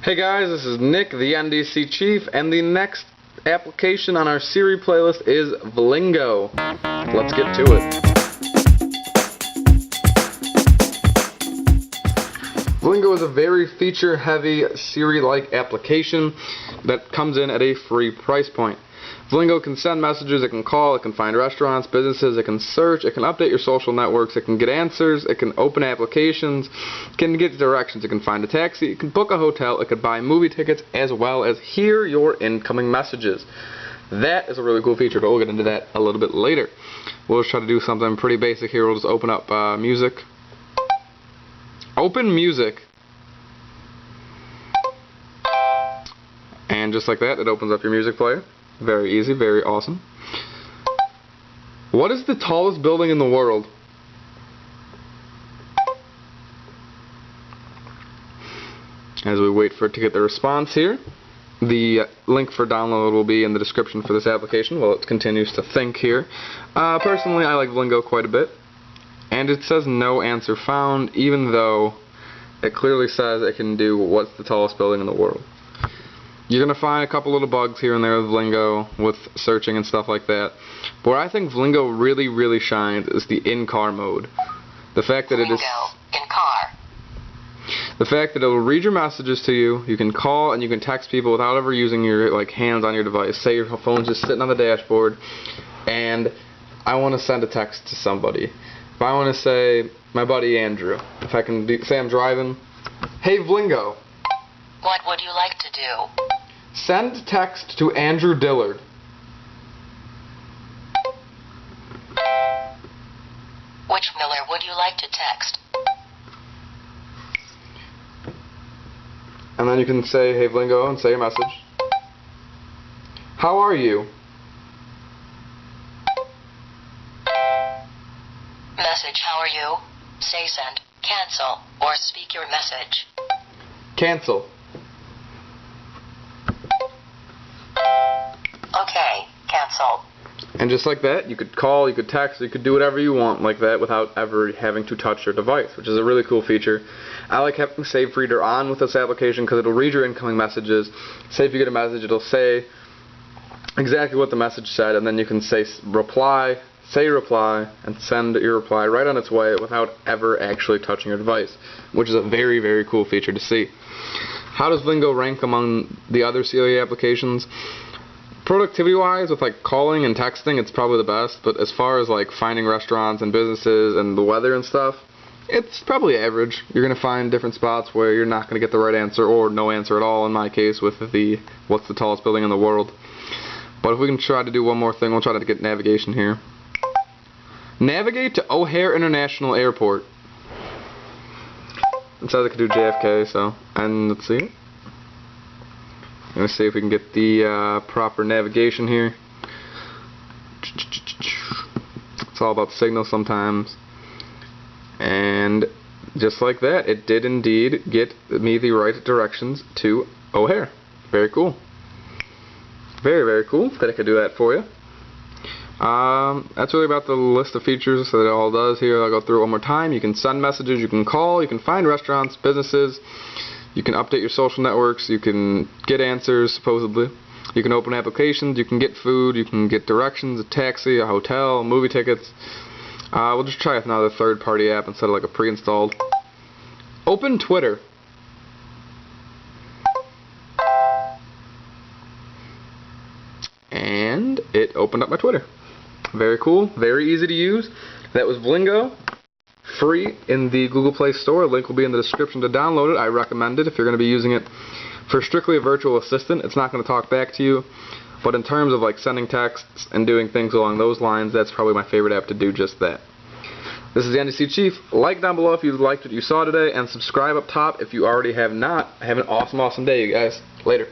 Hey guys, this is Nick, the NDC Chief, and the next application on our Siri playlist is Vlingo. Let's get to it. Vlingo is a very feature-heavy Siri-like application that comes in at a free price point. Vlingo can send messages, it can call, it can find restaurants, businesses, it can search, it can update your social networks, it can get answers, it can open applications, it can get directions, it can find a taxi, it can book a hotel, it can buy movie tickets, as well as hear your incoming messages. That is a really cool feature, but we'll get into that a little bit later. We'll just try to do something pretty basic here. We'll just open up music. Open music. And just like that, it opens up your music player. Very easy, very awesome. What is the tallest building in the world? As we wait for it to get the response here, the link for download will be in the description for this application while it continues to think here. Personally, I like Vlingo quite a bit. And it says no answer found, even though it clearly says it can do what's the tallest building in the world. You're going to find a couple little bugs here and there with Vlingo, with searching and stuff like that. But where I think Vlingo really shines is the in-car mode. The fact that it is in-car. The fact that it will read your messages to you, you can call and you can text people without ever using your hands on your device. Say your phone's just sitting on the dashboard and I want to send a text to somebody. If I want to say my buddy Andrew, if I can say I'm driving, hey Vlingo, what would you like to do? Send text to Andrew Dillard. Which Miller would you like to text? And then you can say, hey Vlingo, and say your message. How are you? Message, how are you? Say send, cancel, or speak your message. Cancel. Okay, cancel. And just like that, you could call, you could text, you could do whatever you want like that without ever having to touch your device, which is a really cool feature. I like having Save Reader on with this application because it'll read your incoming messages. Say if you get a message, it'll say exactly what the message said, and then you can say reply, and send your reply right on its way without ever actually touching your device, which is a very cool feature to see. How does Vlingo rank among the other Siri applications? Productivity-wise, with calling and texting, it's probably the best, but as far as finding restaurants and businesses and the weather and stuff, it's probably average. You're going to find different spots where you're not going to get the right answer or no answer at all, in my case, with the what's the tallest building in the world. But if we can try to do one more thing, we'll try to get navigation here. Navigate to O'Hare International Airport. It says I could do JFK, so, and let's see. Let's see if we can get the proper navigation here. It's all about signal sometimes. And just like that, it did indeed get me the right directions to O'Hare. Very cool. Very cool that it could do that for you. That's really about the list of features that it all does here. I'll go through it one more time. You can send messages, you can call, you can find restaurants, businesses, you can update your social networks, you can get answers, supposedly. You can open applications, you can get food, you can get directions, a taxi, a hotel, movie tickets. We'll just try another third-party app instead of a pre-installed. Open Twitter. And it opened up my Twitter. Very cool, very easy to use. That was Vlingo. Free in the Google Play Store. Link will be in the description to download it. I recommend it if you're going to be using it for strictly a virtual assistant. It's not going to talk back to you, but in terms of sending texts and doing things along those lines, that's probably my favorite app to do just that. This is the NDC Chief. Like down below if you liked what you saw today, and subscribe up top if you already have not. Have an awesome day, you guys. Later.